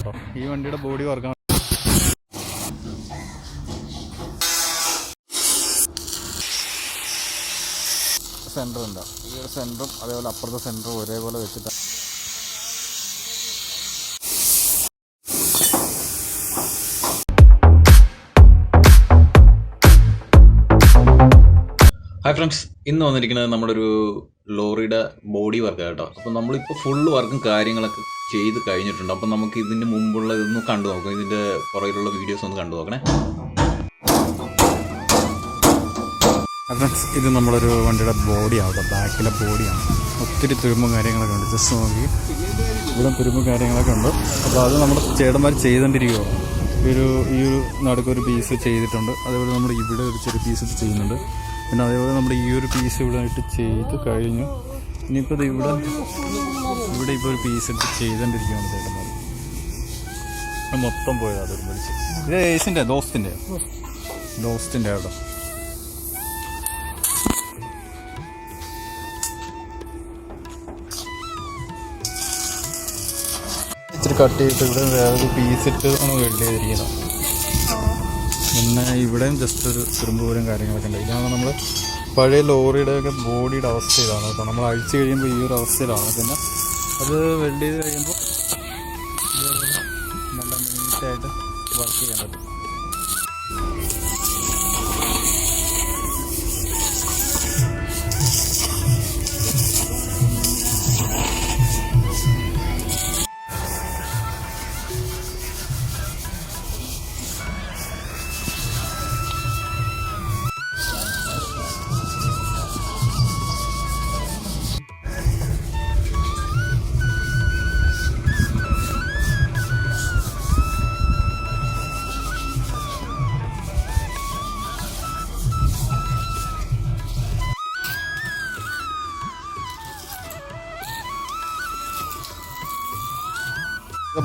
കേട്ടോ. ഈ വണ്ടിയുടെ ബോഡി വർക്കാണ്. സെൻറ്റർ ഉണ്ട്. ഈ ഒരു സെൻറ്ററും അതേപോലെ അപ്പുറത്തെ സെൻറ്ററും ഒരേപോലെ വെച്ചിട്ട് ഹായ് ഫ്രണ്ട്സ്, ഇന്ന് വന്നിരിക്കുന്നത് നമ്മുടെ ഒരു ലോറിയുടെ ബോഡി വർക്ക് കേട്ടോ. അപ്പോൾ നമ്മളിപ്പോൾ ഫുള്ള് വർക്കും കാര്യങ്ങളൊക്കെ ചെയ്ത് കഴിഞ്ഞിട്ടുണ്ട്. അപ്പം നമുക്ക് ഇതിന് മുമ്പുള്ള ഇതൊന്ന് കണ്ടു നോക്കാം. ഇതിൻ്റെ പുറകിലുള്ള വീഡിയോസ് ഒന്ന് കണ്ടു നോക്കണേ ഫ്രണ്ട്സ്. ഇത് നമ്മളൊരു വണ്ടിയുടെ ബോഡിയാണ്, ബാക്കിലെ ബോഡിയാണ്. ഒത്തിരി തുരുമ്പും കാര്യങ്ങളൊക്കെ ഉണ്ട്. ജസ്റ്റ് നോക്കി ഇവിടെ തുരുമ്പും കാര്യങ്ങളൊക്കെ ഉണ്ട്. അപ്പോൾ അത് നമ്മുടെ ചേട്ടന്മാർ ചെയ്തുകൊണ്ടിരിക്കുകയാണ്. ഈ ഒരു നടുക്കൊരു പീസ് ചെയ്തിട്ടുണ്ട്. അതേപോലെ നമ്മൾ ഇവിടെ ഒരു ചെറിയ പീസ് ചെയ്യുന്നുണ്ട്. പിന്നെ അതേപോലെ നമ്മുടെ ഈ ഒരു പീസ് ഇവിടെ ഇട്ട് ചെയ്ത് കഴിഞ്ഞു. ഇനിയിപ്പോൾ ഇവിടെ ഇപ്പോൾ ഒരു പീസ് ഇട്ട് ചെയ്തുകൊണ്ടിരിക്കുകയാണ് ചേട്ടന്മാർ. മൊത്തം പോയത് അതൊരു പിടിച്ച്. ഇത് ഏസിൻ്റെ ദോസ്തിൻ്റെ അവിടെ ഇച്ചിരി കട്ട് ചെയ്തിട്ട് ഇവിടെ വേറൊരു പീസിട്ട് ആണ് വെൽഡ് ചെയ്തിരിക്കുന്നത്. പിന്നെ ഇവിടെയും ജസ്റ്റ് ഒരു തുരുമ്പൂരം കാര്യങ്ങളൊക്കെ ഉണ്ട്. ഇതാണ് നമ്മൾ പഴയ ലോറിയുടെയൊക്കെ ബോഡിയുടെ അവസ്ഥ ഇതാണ് കേട്ടോ. നമ്മൾ അഴിച്ച് കഴിയുമ്പോൾ ഈ ഒരു അവസ്ഥയിലാണ്. പിന്നെ അത് വെൽഡ് ചെയ്ത് കഴിയുമ്പോൾ നല്ല നീറ്റായിട്ട് വർക്ക് ചെയ്യാൻ പറ്റും.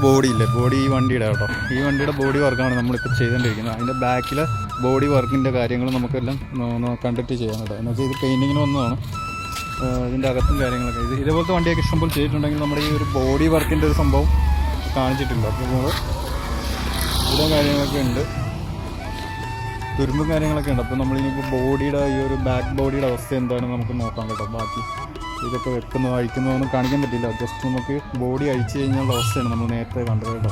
ബോഡി ഇല്ലേ, ബോഡി ഈ വണ്ടിയുടെ കേട്ടോ. ഈ വണ്ടിയുടെ ബോഡി വർക്കാണ് നമ്മളിപ്പോൾ ചെയ്തുകൊണ്ടിരിക്കുന്നത്. അതിൻ്റെ ബാക്കിലെ ബോഡി വർക്കിൻ്റെ കാര്യങ്ങൾ നമുക്കെല്ലാം കണ്ടക്ട് ചെയ്യാൻ കേട്ടോ. എന്നുവെച്ചാൽ ഇത് പെയിൻറ്റിങ്ങിന് വന്നതാണ്. ഇതിൻ്റെ അകത്തും കാര്യങ്ങളൊക്കെ ഇതേപോലത്തെ വണ്ടിയൊക്കെ ഇഷ്ടംപോലെ ചെയ്തിട്ടുണ്ടെങ്കിൽ നമ്മുടെ ഈ ഒരു ബോഡി വർക്കിൻ്റെ ഒരു സംഭവം കാണിച്ചിട്ടില്ല. അപ്പോൾ നമ്മൾ ഇവിടെ കാര്യങ്ങളൊക്കെ ഉണ്ട്, തുരുമ്പും കാര്യങ്ങളൊക്കെ ഉണ്ട്. അപ്പോൾ നമ്മളിനിപ്പോൾ ബോഡിയുടെ ഈ ഒരു ബാക്ക് ബോഡിയുടെ അവസ്ഥ എന്താണെന്ന് നമുക്ക് നോക്കാം കേട്ടോ. ബാക്കി ഇതൊക്കെ അഴിക്കുന്നതൊന്നും കാണിക്കാൻ പറ്റില്ല. ജസ്റ്റ് നമുക്ക് ബോഡി അഴിച്ചു കഴിഞ്ഞുള്ള അവസ്ഥയാണ് നമ്മൾ നേരത്തെ കണ്ടത് കേട്ടോ.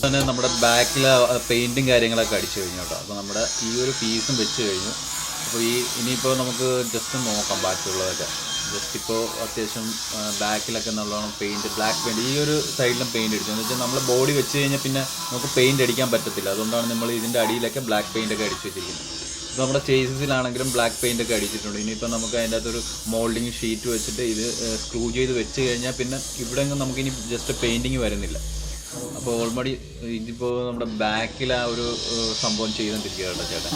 തന്നെ നമ്മുടെ ബാക്കിലെ പെയിൻറ്റും കാര്യങ്ങളൊക്കെ അടിച്ചു കഴിഞ്ഞു കേട്ടോ. അപ്പോൾ നമ്മുടെ ഈ ഒരു പീസും വെച്ച് കഴിഞ്ഞു. അപ്പോൾ ഇനിയിപ്പോൾ നമുക്ക് ജസ്റ്റ് നോക്കാം ബാക്കിയുള്ളതൊക്കെ. ജസ്റ്റ് ഇപ്പോൾ അത്യാവശ്യം ബാക്കിലൊക്കെ നല്ലോണം പെയിൻറ്റ്, ബ്ലാക്ക് പെയിൻറ്റ് ഈ ഒരു സൈഡിലും പെയിൻറ്റ് അടിച്ചു. എന്ന് വെച്ചാൽ നമ്മൾ ബോഡി വെച്ച് കഴിഞ്ഞാൽ പിന്നെ നമുക്ക് പെയിൻറ്റ് അടിക്കാൻ പറ്റത്തില്ല. അതുകൊണ്ടാണ് നമ്മൾ ഇതിൻ്റെ അടിയിലൊക്കെ ബ്ലാക്ക് പെയിൻറ്റൊക്കെ അടിച്ചു വെച്ചിരിക്കുന്നത്. ഇപ്പോൾ നമ്മുടെ ചേസിലാണെങ്കിലും ബ്ലാക്ക് പെയിൻറ്റൊക്കെ അടിച്ചിട്ടുണ്ട്. ഇനിയിപ്പോൾ നമുക്ക് അതിൻ്റെ അകത്തൊരു മോൾഡിങ് ഷീറ്റ് വെച്ചിട്ട് ഇത് സ്ക്രൂ ചെയ്ത് വെച്ച് കഴിഞ്ഞാൽ പിന്നെ ഇവിടെ നമുക്കിനി ജസ്റ്റ് പെയിൻറ്റിങ് വരുന്നില്ല. അപ്പോൾ ഓൾറെഡി ഇതിപ്പോൾ നമ്മുടെ ബാക്കിൽ ആ ഒരു സംഭവം ചെയ്തുകൊണ്ടിരിക്കുക കേട്ടോ ചേട്ടൻ.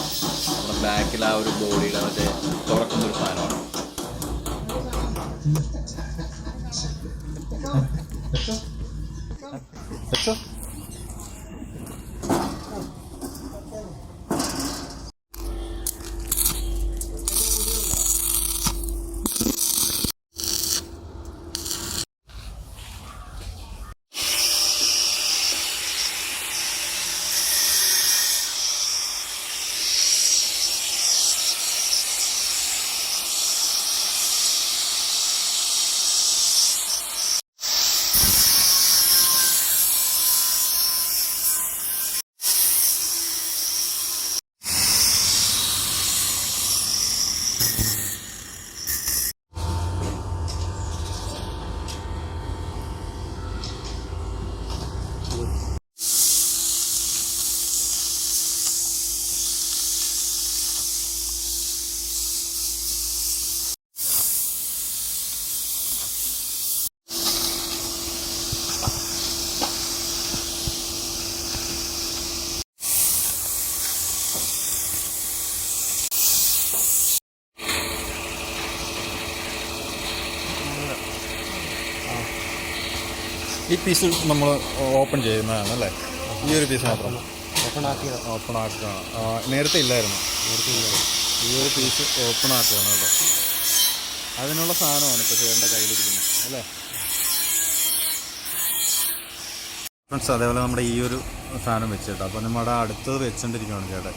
നമ്മുടെ ബാക്കിൽ ആ ഒരു ബോഡിയുടെ മറ്റേ തുറക്കുന്നൊരു സാധനമാണ്. ഈ പീസ് നമ്മൾ ഓപ്പൺ ചെയ്യുന്നതാണ് അല്ലേ? ഈ ഒരു പീസ് മാത്രം ഓപ്പൺ ആക്കുകയാണ്. നേരത്തെ ഇല്ലായിരുന്നു. ഈ ഒരു പീസ് ഓപ്പൺ ആക്കുകയാണ് കേട്ടോ. അതിനുള്ള സാധനമാണ് ഇപ്പോൾ ചേട്ടൻ്റെ കയ്യിലിരിക്കുന്നത് അല്ലേ ഫ്രണ്ട്സ്? അതേപോലെ നമ്മുടെ ഈ ഒരു സാധനം വെച്ചിട്ടോ. അപ്പോൾ നമ്മുടെ അടുത്തത് വെച്ചുകൊണ്ടിരിക്കുകയാണ് ചേട്ടൻ.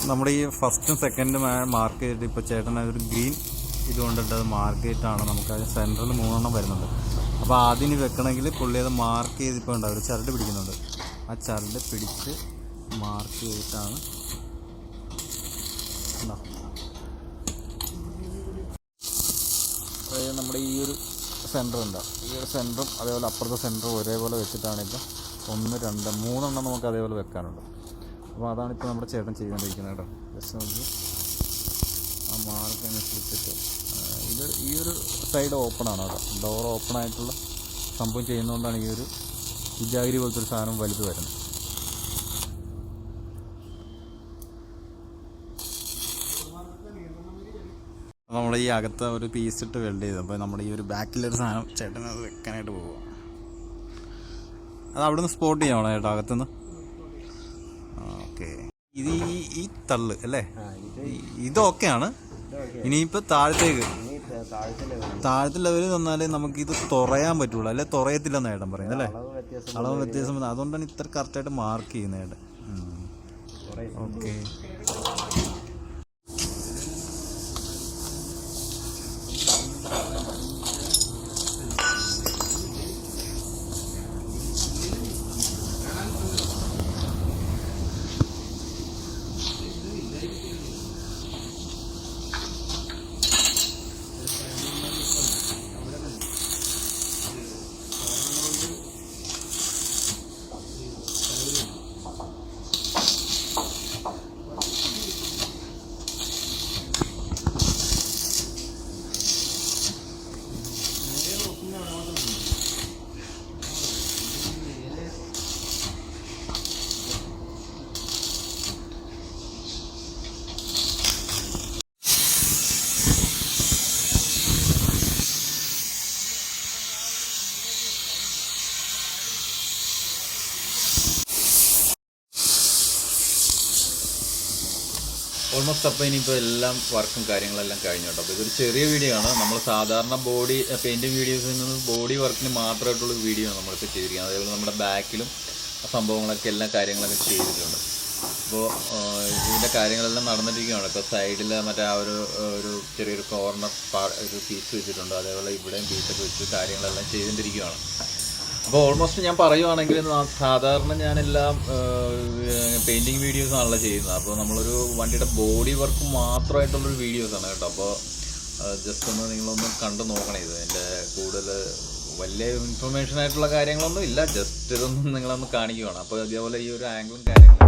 നമ്മുടെ ഈ ഫസ്റ്റും സെക്കൻഡും മാർക്ക് ചെയ്തിട്ട് ഇപ്പോൾ ചേട്ടൻ അതൊരു ഗ്രീൻ ഇതുകൊണ്ടിട്ട് അത് മാർക്ക് ചെയ്തിട്ടാണ് നമുക്ക് സെൻറ്ററിൽ 3 വരുന്നുണ്ട്. അപ്പോൾ അതിന് വെക്കണമെങ്കിൽ പുള്ളി അത് മാർക്ക് ചെയ്തിപ്പോൾ ഉണ്ടാവും. ഒരു ചരട് പിടിക്കുന്നുണ്ട്. ആ ചരട് പിടിച്ച് മാർക്ക് ചെയ്തിട്ടാണ് അതായത് നമ്മുടെ ഈ ഒരു സെൻറ്റർ ഉണ്ടാവും. ഈ ഒരു സെൻറ്ററും അതേപോലെ അപ്പുറത്തെ സെൻറ്ററും ഒരേപോലെ വെച്ചിട്ടാണ് ഇപ്പോൾ 1, 2, 3 നമുക്ക് അതേപോലെ വെക്കാനുണ്ട്. അപ്പോൾ അതാണിപ്പോൾ നമ്മുടെ ചേട്ടൻ ചെയ്തുകൊണ്ടിരിക്കുന്നത് കേട്ടോ. ജസ്റ്റ് നമുക്ക് ആ മാർക്ക് അനുസരിച്ചിട്ട് ഈ ഒരു സൈഡ് ഓപ്പൺ ആണ് കേട്ടോ. ഡോർ ഓപ്പൺ ആയിട്ടുള്ള സംഭവം ചെയ്യുന്നതുകൊണ്ടാണ് ഈ ഒരു വിജാഗിരി പോലത്തെ ഒരു സാധനം വലുത് വരുന്നത്. നമ്മുടെ ഈ അകത്ത് ഒരു പീസിട്ട് വെൽഡ് ചെയ്ത് അപ്പോൾ നമ്മുടെ ഈ ഒരു ബാക്കിലൊരു സാധനം ചേട്ടൻ അത് വെക്കാനായിട്ട് പോവുക. അത് അവിടെ നിന്ന് സ്പോട്ട് ചെയ്യണം ചേട്ടാ അകത്തുനിന്ന്. ഓക്കെ, ഇത് ഈ തള്ള് അല്ലേ? ഇതൊക്കെയാണ്. ഇനിയിപ്പോൾ താഴത്തെ ലെവലിൽ തന്നാലേ നമുക്കിത് തുറയാൻ പറ്റുള്ളൂ, അല്ലെ തുറയത്തില്ലെന്ന് ഏട്ടൻ പറയുന്നത് അല്ലേ? അളവ് വ്യത്യാസം. അതുകൊണ്ടാണ് ഇത്ര കറക്റ്റായിട്ട് മാർക്ക് ചെയ്യുന്നത് ഏട്ടൻ. ഓക്കെ, ഓൾമോസ്റ്റ് അപ്പോൾ ഇനിയിപ്പോൾ എല്ലാം വർക്കും കാര്യങ്ങളെല്ലാം കഴിഞ്ഞു കേട്ടോ. അപ്പോൾ ഇതൊരു ചെറിയ വീഡിയോ ആണ്. നമ്മൾ സാധാരണ ബോഡി പെയിൻറ്റിങ് വീഡിയോസിൽ നിന്ന് ബോഡി വർക്കിന് മാത്രമായിട്ടുള്ള വീഡിയോ ആണ് നമ്മളിപ്പോൾ ചെയ്തിരിക്കുന്നത്. അതേപോലെ നമ്മുടെ ബാക്കിലും സംഭവങ്ങളൊക്കെ എല്ലാ കാര്യങ്ങളൊക്കെ ചെയ്തിട്ടുണ്ട്. അപ്പോൾ ഇതിൻ്റെ കാര്യങ്ങളെല്ലാം നടന്നിരിക്കുകയാണ്. ഇപ്പോൾ സൈഡിൽ മറ്റേ ആ ഒരു ചെറിയൊരു കോർണർ ഒരു പീസ് വെച്ചിട്ടുണ്ട്. അതേപോലെ ഇവിടെയും പീസൊക്കെ വെച്ച് കാര്യങ്ങളെല്ലാം ചെയ്തുകൊണ്ടിരിക്കുകയാണ്. അപ്പോൾ ഓൾമോസ്റ്റ് ഞാൻ പറയുവാണെങ്കിൽ സാധാരണ ഞാനെല്ലാം പെയിൻറ്റിങ് വീഡിയോസാണല്ലോ ചെയ്യുന്നത്. അപ്പോൾ നമ്മളൊരു വണ്ടിയുടെ ബോഡി വർക്ക് മാത്രമായിട്ടുള്ളൊരു വീഡിയോസാണ് കേട്ടോ. അപ്പോൾ ജസ്റ്റ് ഒന്ന് നിങ്ങളൊന്ന് കണ്ടു നോക്കണേ. ഇത് എൻ്റെ കൂടുതൽ വലിയ ഇൻഫർമേഷൻ ആയിട്ടുള്ള കാര്യങ്ങളൊന്നും ഇല്ല, ജസ്റ്റ് ഇതൊന്നും നിങ്ങളൊന്ന് കാണിക്കുകയാണ്. അപ്പോൾ അതേപോലെ ഈ ഒരു ആംഗിളും കാര്യങ്ങളും